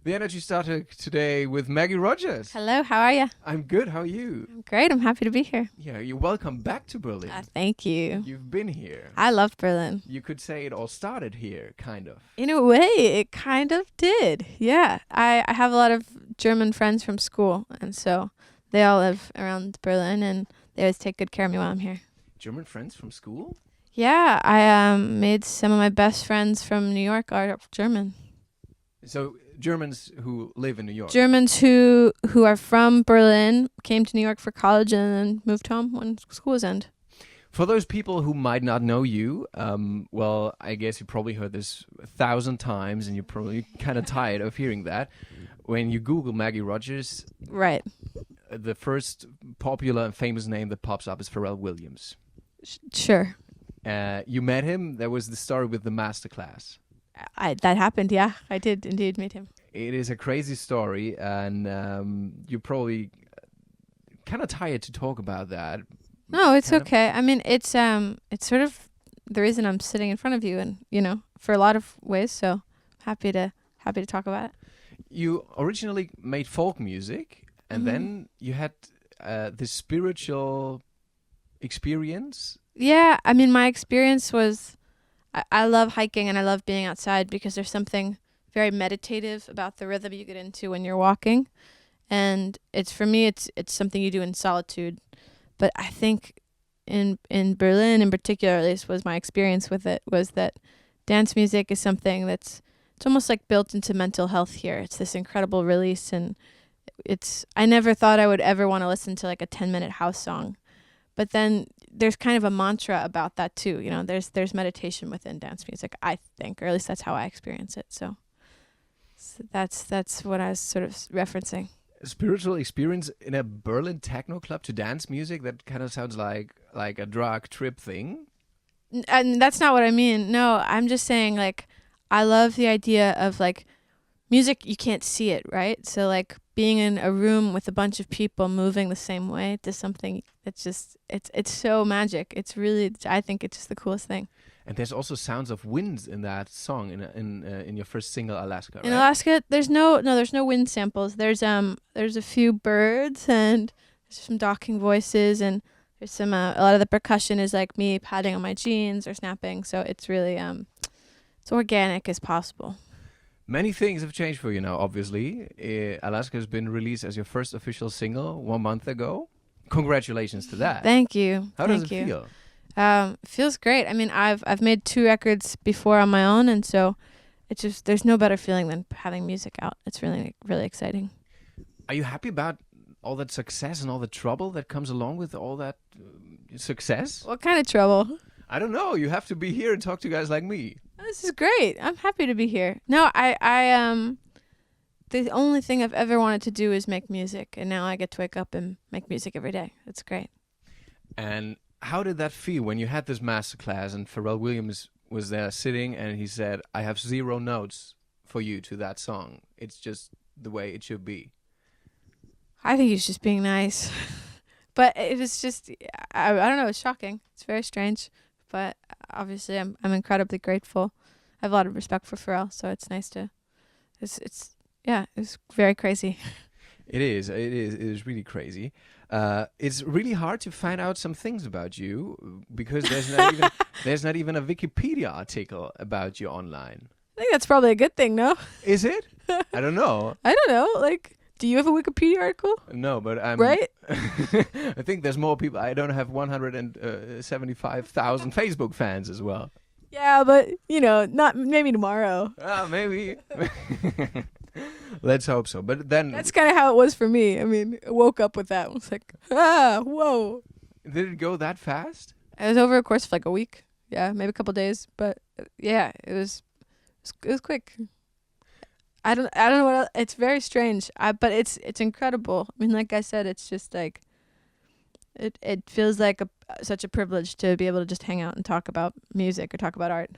The Energy Startalk today with Maggie Rogers. Hello, how are you? I'm good. How are you? I'm great. I'm happy to be here. Yeah, you're welcome back to Berlin. Thank you. You've been here. I love Berlin. You could say it all started here, kind of. In a way, it kind of did. Yeah. I have a lot of German friends from school, and so they all live around Berlin, and they always take good care of me while I'm here. German friends from school? Yeah, I made some of my best friends from New York are German. So Germans who live in New York. Germans who are from Berlin came to New York for college and then moved home when school was end. For those people who might not know you, well, I guess you probably heard this 1,000 times and you're probably kind of tired of hearing that. When you Google Maggie Rogers, Right. The first popular and famous name that pops up is Pharell Williams. Sure. You met him. There was the story with the masterclass. That happened, yeah. I did indeed meet him. It is a crazy story, and you're probably kind of tired to talk about that. No, it's Kind of. okay. I mean, it's sort of the reason I'm sitting in front of you, and for a lot of ways. So happy to talk about it. You originally made folk music, and then you had this spiritual experience. Yeah, I mean, my experience was I love hiking and I love being outside because there's something very meditative about the rhythm you get into when you're walking, and for me it's something you do in solitude. But I think in Berlin in particular, at least was my experience with it, was that dance music is something it's almost like built into mental health here. It's this incredible release, and I never thought I would ever want to listen to like a 10-minute house song. But then there's kind of a mantra about that too. There's meditation within dance music, I think, or at least that's how I experience it. So that's what I was sort of referencing. A spiritual experience in a Berlin techno club to dance music? That kind of sounds like a drug trip thing. And that's not what I mean. No, I'm just saying, like, I love the idea of, like, music, you can't see it, right? So, like, being in a room with a bunch of people moving the same way to something that's just, it's so magic. It's really, I think it's just the coolest thing. And there's also sounds of winds in that song in your first single, Alaska, right? In Alaska, there's no wind samples. There's a few birds and there's some docking voices, and there's some a lot of the percussion is like me patting on my jeans or snapping. So it's really it's organic as possible. Many things have changed for you now, obviously. Alaska has been released as your first official single 1 month ago. Congratulations to that. Thank you. How does it feel? It feels great. I mean, I've made 2 records before on my own, and so it's just there's no better feeling than having music out. It's really, really exciting. Are you happy about all that success and all the trouble that comes along with all that success? What kind of trouble? I don't know. You have to be here and talk to guys like me. This is great. I'm happy to be here. No, I the only thing I've ever wanted to do is make music, and now I get to wake up and make music every day. It's great. And how did that feel when you had this masterclass and Pharrell Williams was there sitting and he said, I have 0 notes for you to that song. It's just the way it should be. I think he's just being nice. But it was just, I don't know, it's shocking. It's very strange. But obviously I'm incredibly grateful. I have a lot of respect for Pharrell, so it's nice to, it's very crazy. It is really crazy. It's really hard to find out some things about you because there's not even a Wikipedia article about you online. I think that's probably a good thing, no? Is it? I don't know. I don't know. Like, do you have a Wikipedia article? No, but I'm right. I think there's more people. I don't have 175,000 Facebook fans as well. Yeah, but not maybe tomorrow. Maybe. Let's hope so. But then that's kind of how it was for me. I mean, I woke up with that. I was like, whoa. Did it go that fast? It was over a course of like a week. Yeah, maybe a couple of days. But yeah, it was quick. I don't know what else. It's very strange. But it's incredible. I mean, like I said, it's just like it feels like such a privilege to be able to just hang out and talk about music or talk about art.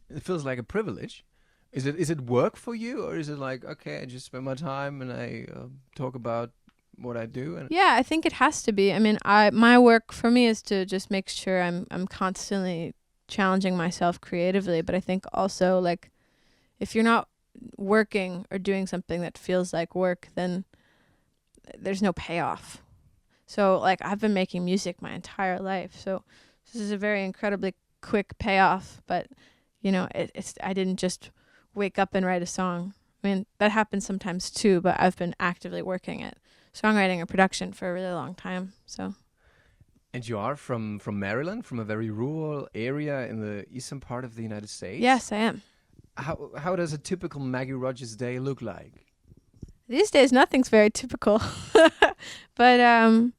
It feels like a privilege. Is it work for you, or is it like, okay, I just spend my time and I talk about what I do? Yeah, I think it has to be. I mean, my work for me is to just make sure I'm constantly challenging myself creatively. But I think also, like, if you're not working or doing something that feels like work, then there's no payoff. So like I've been making music my entire life, so this is a very incredibly quick payoff. But you know, it's I didn't just wake up and write a song. I mean, that happens sometimes too, but I've been actively working at songwriting or production for a really long time. So. And you are from Maryland, from a very rural area in the eastern part of the United States? Yes, I am. How does a typical Maggie Rogers day look like? These days, nothing's very typical. But I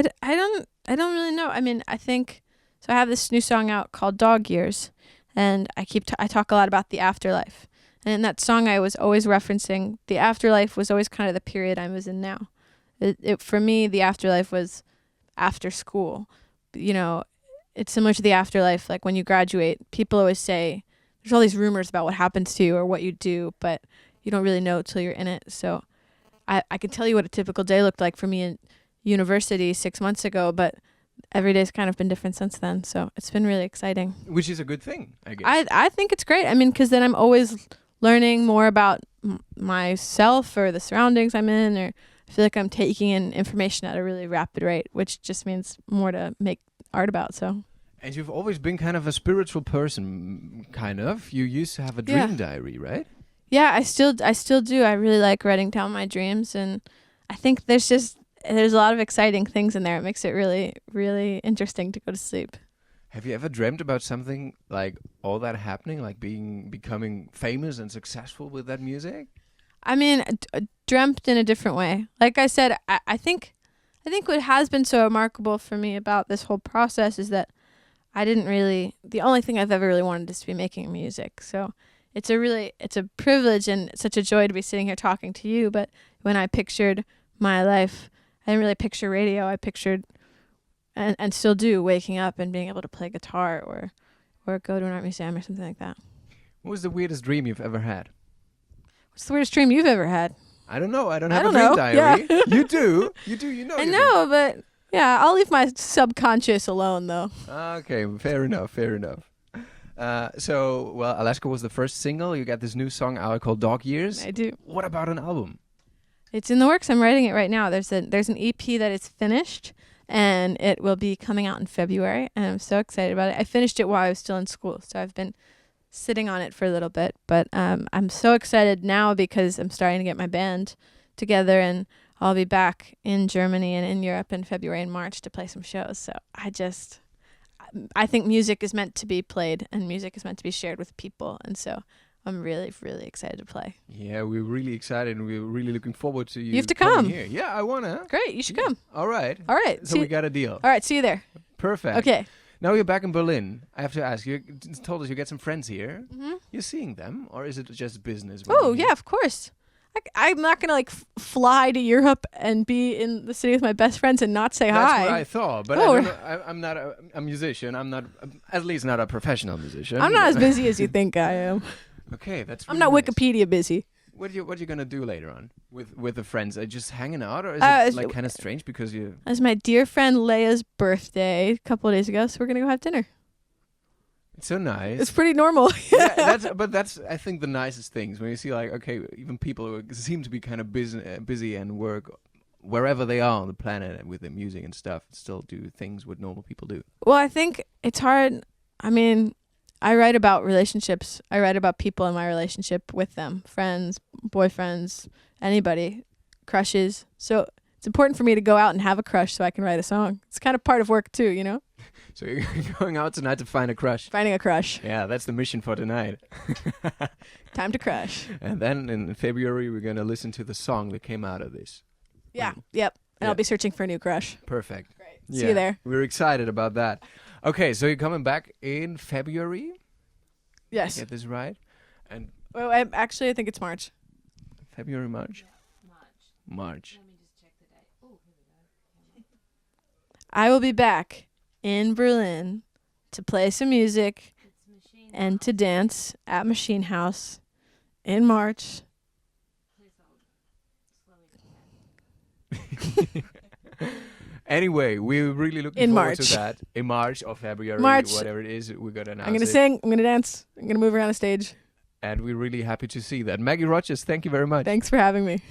don't really know. I mean, I think so. I have this new song out called Dog Years, and I talk a lot about the afterlife. And in that song, I was always referencing the afterlife was always kind of the period I was in now. For me, the afterlife was after school. You know, it's similar to the afterlife. Like when you graduate, people always say there's all these rumors about what happens to you or what you do, but you don't really know till you're in it. So I can tell you what a typical day looked like for me in university 6 months ago, but every day's kind of been different since then. So it's been really exciting. Which is a good thing, I guess. I think it's great. I mean, because then I'm always learning more about myself or the surroundings I'm in, or I feel like I'm taking in information at a really rapid rate, which just means more to make art about. So. And you've always been kind of a spiritual person, kind of. You used to have a dream diary, right? Yeah, I still do. I really like writing down my dreams, and I think there's a lot of exciting things in there. It makes it really, really interesting to go to sleep. Have you ever dreamt about something like all that happening, like becoming famous and successful with that music? I mean, dreamt in a different way. Like I said, I think what has been so remarkable for me about this whole process is that the only thing I've ever really wanted is to be making music. So it's a privilege and such a joy to be sitting here talking to you. But when I pictured my life, I didn't really picture radio. I pictured, and still do, waking up and being able to play guitar or go to an art museum or something like that. What was the weirdest dream you've ever had? What's the weirdest dream you've ever had? I don't know. I don't have a dream diary. Yeah. You do. You know. I know, but yeah, I'll leave my subconscious alone, though. Okay, fair enough. So, Alaska was the first single. You got this new song out called Dog Years. I do. What about an album? It's in the works. I'm writing it right now. There's an EP that is finished, and it will be coming out in February, and I'm so excited about it. I finished it while I was still in school, so I've been sitting on it for a little bit, but I'm so excited now because I'm starting to get my band together, and I'll be back in Germany and in Europe in February and March to play some shows. So I think music is meant to be played and music is meant to be shared with people, and so I'm really, really excited to play. Yeah, we're really excited, and we're really looking forward to you. You have to come here. Yeah, I wanna. Great, you should come. All right. So we got a deal. All right, see you there. Perfect. Okay. Now you're back in Berlin. I have to ask, you told us you get some friends here. Mm-hmm. You're seeing them, or is it just business? Oh, yeah, of course. I'm not going to fly to Europe and be in the city with my best friends and not say hi. That's what I thought, but I'm not a musician. I'm not, at least not a professional musician. I'm not as busy as you think I am. Okay, that's really I'm not nice. Wikipedia busy. What are you gonna do later on with the friends? Are you just hanging out, or is it like kind of strange because you? It was my dear friend Leia's birthday a couple of days ago, so we're gonna go have dinner. It's so nice. It's pretty normal. Yeah, that's I think the nicest things when you see like, okay, even people who seem to be kind of busy and work wherever they are on the planet with their music and stuff, still do things what normal people do. Well, I think it's hard. I mean, I write about relationships. I write about people in my relationship with them, friends, boyfriends, anybody, crushes. So it's important for me to go out and have a crush so I can write a song. It's kind of part of work too, you know? So you're going out tonight to find a crush. Finding a crush. Yeah, that's the mission for tonight. Time to crush. And then in February, we're going to listen to the song that came out of this. Yeah, yep. And I'll be searching for a new crush. Perfect. Great. Yeah. See you there. We're excited about that. Okay, so you're coming back in February? Yes. Get this right? And I think it's March. February, March? Yeah, March. Let me just check the date. Oh, here we go. I will be back in Berlin to play some music and to dance at Machine House in March. Anyway, we're really looking forward to that. In March or February, whatever it is, we're going to announce I'm going to sing, I'm going to dance, I'm going to move around the stage. And we're really happy to see that. Maggie Rogers, thank you very much. Thanks for having me.